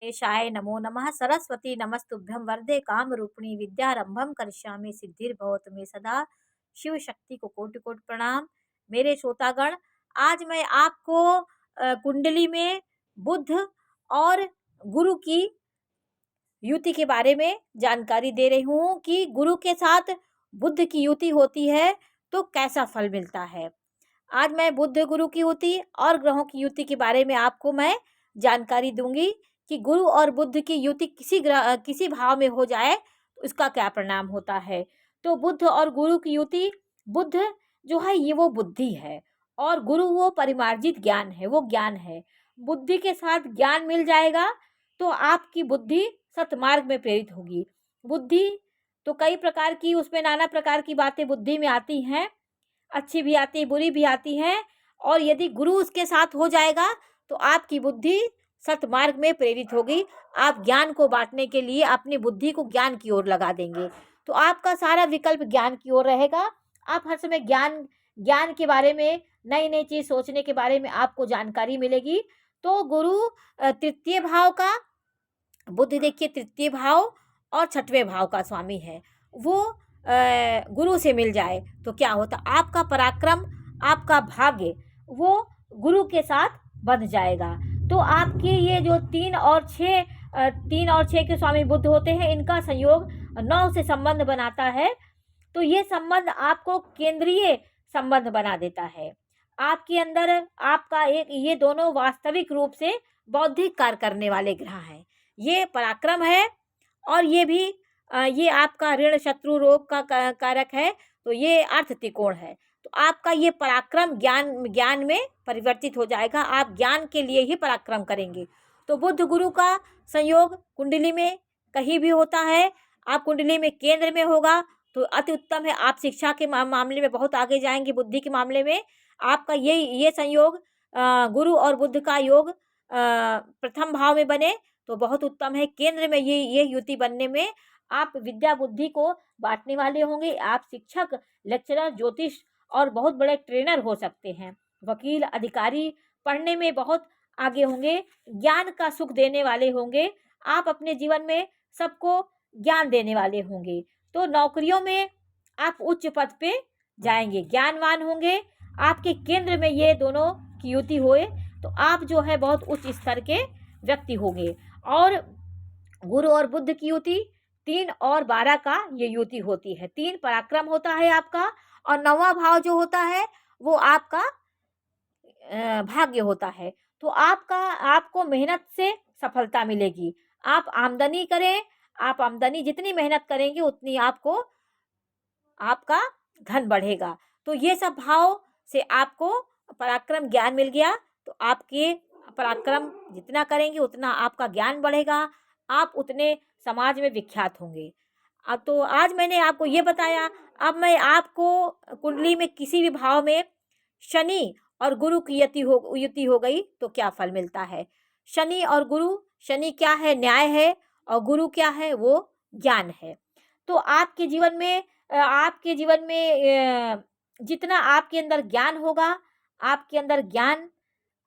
गणेशाय नमो नमः। सरस्वती नमस्तुभ्यं वरदे कामरूपिणी विद्यारंभम करिष्यामि सिद्धिर्भवतु मे सदा। शिव शक्ति को कोटि कोटि प्रणाम। मेरे श्रोतागण, आज मैं आपको कुंडली में बुध और गुरु की युति के बारे में जानकारी दे रही हूँ कि गुरु के साथ बुध की युति होती है तो कैसा फल मिलता है। आज मैं बुध गुरु की युति और ग्रहों की युति के बारे में आपको मैं जानकारी दूंगी कि गुरु और बुध की युति किसी भाव में हो जाए तो इसका क्या परिणाम होता है। तो बुध और गुरु की युति, बुध जो है ये वो बुद्धि है और गुरु वो परिमार्जित ज्ञान है, वो ज्ञान है। बुद्धि के साथ ज्ञान मिल जाएगा तो आपकी बुद्धि सतमार्ग में प्रेरित होगी। बुद्धि तो कई प्रकार की, उसमें नाना प्रकार की बातें बुद्धि में आती हैं, अच्छी भी आती है, बुरी भी आती है। और यदि गुरु उसके साथ हो जाएगा तो आपकी बुद्धि सतमार्ग में प्रेरित होगी। आप ज्ञान को बांटने के लिए अपनी बुद्धि को ज्ञान की ओर लगा देंगे तो आपका सारा विकल्प ज्ञान की ओर रहेगा। आप हर समय ज्ञान ज्ञान के बारे में, नई नई चीज सोचने के बारे में आपको जानकारी मिलेगी। तो गुरु तृतीय भाव का, बुध देखिए तृतीय भाव और छठवें भाव का स्वामी है। वो गुरु से मिल जाए तो क्या होता, आपका पराक्रम, आपका भाग्य वो गुरु के साथ बंध जाएगा। तो आपके ये जो 3 और 6 के स्वामी बुध होते हैं, इनका संयोग 9 से संबंध बनाता है। तो ये संबंध आपको केंद्रीय संबंध बना देता है। आपके अंदर आपका एक, ये दोनों वास्तविक रूप से बौद्धिक कार्य करने वाले ग्रह हैं। ये पराक्रम है और ये भी ये आपका ऋण शत्रु रोग का कारक है। तो ये अर्थ त्रिकोण है। तो आपका ये पराक्रम ज्ञान में परिवर्तित हो जाएगा। आप ज्ञान के लिए ही पराक्रम करेंगे। तो बुध गुरु का संयोग कुंडली में कहीं भी होता है, आप कुंडली में केंद्र में होगा तो अति उत्तम है। आप शिक्षा के मामले में बहुत आगे जाएंगे। बुद्धि के मामले में आपका ये संयोग गुरु और बुध का योग प्रथम भाव में बने तो बहुत उत्तम है। केंद्र में ये युति बनने में आप विद्या बुद्धि को बांटने वाले होंगे। आप शिक्षक, लेक्चरर, ज्योतिष और बहुत बड़े ट्रेनर हो सकते हैं। वकील, अधिकारी, पढ़ने में बहुत आगे होंगे। ज्ञान का सुख देने वाले होंगे। आप अपने जीवन में सबको ज्ञान देने वाले होंगे। तो नौकरियों में आप उच्च पद पे जाएंगे, ज्ञानवान होंगे। आपके केंद्र में ये दोनों की युति होए तो आप जो है बहुत उच्च स्तर के व्यक्ति होंगे। और गुरु और बुध की युति 3 और 12 का ये युति होती है। 3 पराक्रम होता है आपका और 9वां भाव जो होता है वो आपका भाग्य होता है। तो आपको मेहनत से सफलता मिलेगी। आप आमदनी करें, आप आमदनी जितनी मेहनत करेंगे उतनी आपको आपका धन बढ़ेगा। तो ये सब भाव से आपको पराक्रम ज्ञान मिल गया तो आपके पराक्रम जितना करेंगे उतना आपका ज्ञान बढ़ेगा, आप उतने समाज में विख्यात होंगे। तो आज मैंने आपको ये बताया। अब मैं आपको कुंडली में किसी भी भाव में शनि और गुरु की युति हो गई तो क्या फल मिलता है। शनि और गुरु, शनि क्या है, न्याय है, और गुरु क्या है, वो ज्ञान है। तो आपके जीवन में जितना आपके अंदर ज्ञान होगा, आपके अंदर ज्ञान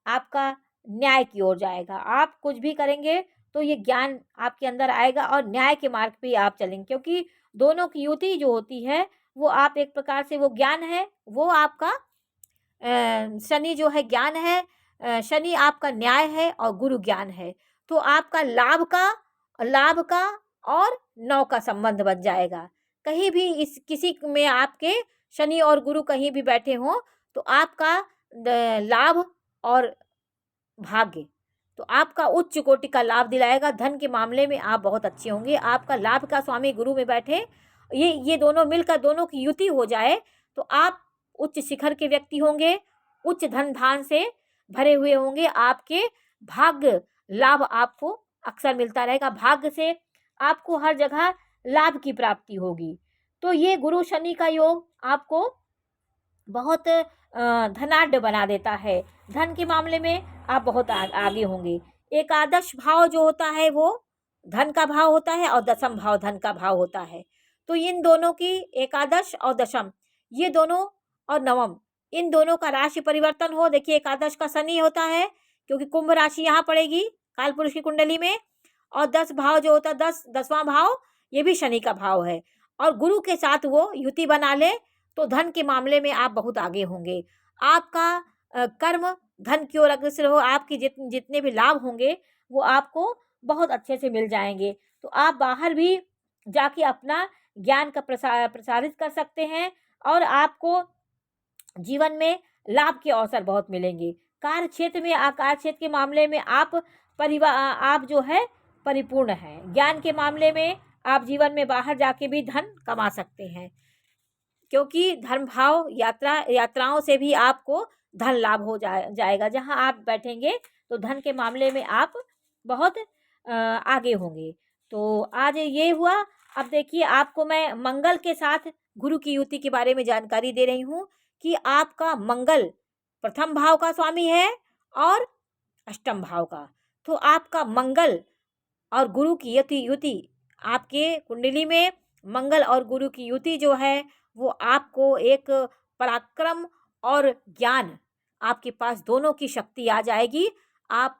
आपका न्याय की ओर जाएगा। आप कुछ भी करेंगे तो ये ज्ञान आपके अंदर आएगा और न्याय के मार्ग पे आप चलेंगे। क्योंकि दोनों की युति जो होती है वो आप एक प्रकार से, वो ज्ञान है, वो आपका शनि जो है ज्ञान है, शनि आपका न्याय है और गुरु ज्ञान है। तो आपका लाभ का और 9 का संबंध बन जाएगा। कहीं भी किसी में आपके शनि और गुरु कहीं भी बैठे हों तो आपका लाभ और भाग्य, तो आपका उच्च कोटि का लाभ दिलाएगा। धन के मामले में आप बहुत अच्छे होंगे। आपका लाभ का स्वामी गुरु में बैठे, ये दोनों मिलकर, दोनों की युति हो जाए तो आप उच्च शिखर के व्यक्ति होंगे, उच्च धन धान से भरे हुए होंगे। आपके भाग्य लाभ आपको अक्सर मिलता रहेगा। भाग्य से आपको हर जगह लाभ की प्राप्ति होगी। तो ये गुरु शनि का योग आपको बहुत धनाढ्य बना देता है। धन के मामले में आप बहुत आगे होंगे। एकादश भाव जो होता है वो धन का भाव होता है और दशम भाव धन का भाव होता है। तो इन दोनों की, एकादश और दशम, ये दोनों और नवम, इन दोनों का राशि परिवर्तन हो। देखिए एकादश का शनि होता है क्योंकि कुंभ राशि यहाँ पड़ेगी कालपुरुष की कुंडली में, और 10 भाव जो होता है, 10वां भाव ये भी शनि का भाव है, और गुरु के साथ वो युति बना ले तो धन के मामले में आप बहुत आगे होंगे। आपका कर्म धन की ओर अग्रसर हो, आपकी जितने भी लाभ होंगे वो आपको बहुत अच्छे से मिल जाएंगे। तो आप बाहर भी जाके अपना ज्ञान का प्रसारित कर सकते हैं, और आपको जीवन में लाभ के अवसर बहुत मिलेंगे। कार्य क्षेत्र के मामले में आप जो है परिपूर्ण हैं। ज्ञान के मामले में आप जीवन में बाहर जाके भी धन कमा सकते हैं, क्योंकि धर्म भाव यात्राओं से भी आपको धन लाभ हो जाएगा। जहाँ आप बैठेंगे तो धन के मामले में आप बहुत आगे होंगे। तो आज ये हुआ। अब देखिए, आपको मैं मंगल के साथ गुरु की युति के बारे में जानकारी दे रही हूँ कि आपका मंगल प्रथम भाव का स्वामी है और अष्टम भाव का। तो आपका मंगल और गुरु की युति आपके कुंडली में मंगल और गुरु की युति जो है वो आपको एक पराक्रम और ज्ञान, आपके पास दोनों की शक्ति आ जाएगी। आप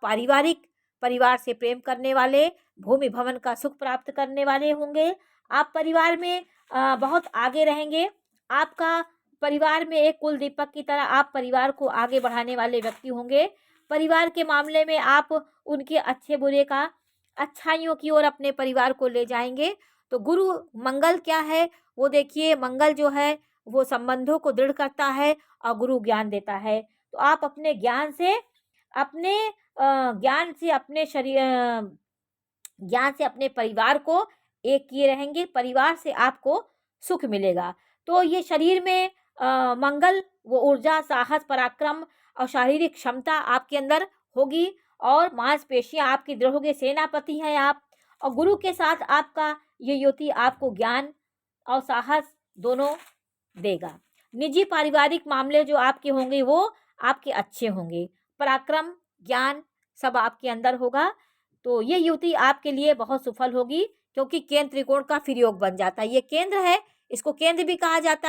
परिवार से प्रेम करने वाले, भूमि भवन का सुख प्राप्त करने वाले होंगे। आप परिवार में बहुत आगे रहेंगे। आपका परिवार में एक कुल दीपक की तरह आप परिवार को आगे बढ़ाने वाले व्यक्ति होंगे। परिवार के मामले में आप उनके अच्छे बुरे का अच्छाइयों की ओर अपने परिवार को ले जाएंगे। तो गुरु मंगल क्या है, वो देखिए, मंगल जो है वो संबंधों को दृढ़ करता है और गुरु ज्ञान देता है। तो आप अपने ज्ञान से अपने परिवार को एक किए रहेंगे। परिवार से आपको सुख मिलेगा। तो ये शरीर में मंगल वो ऊर्जा, साहस, पराक्रम और शारीरिक क्षमता आपके अंदर होगी, और मांसपेशियां आपकी दृढ़ होगी। सेनापति हैं आप, और गुरु के साथ आपका ये युति आपको ज्ञान और साहस दोनों देगा। निजी पारिवारिक मामले जो आपके होंगे वो आपके अच्छे होंगे। पराक्रम, ज्ञान सब आपके अंदर होगा। तो ये युति आपके लिए बहुत सफल होगी, क्योंकि केंद्र त्रिकोण का फिर योग बन जाता है। ये केंद्र है, इसको केंद्र भी कहा जाता है।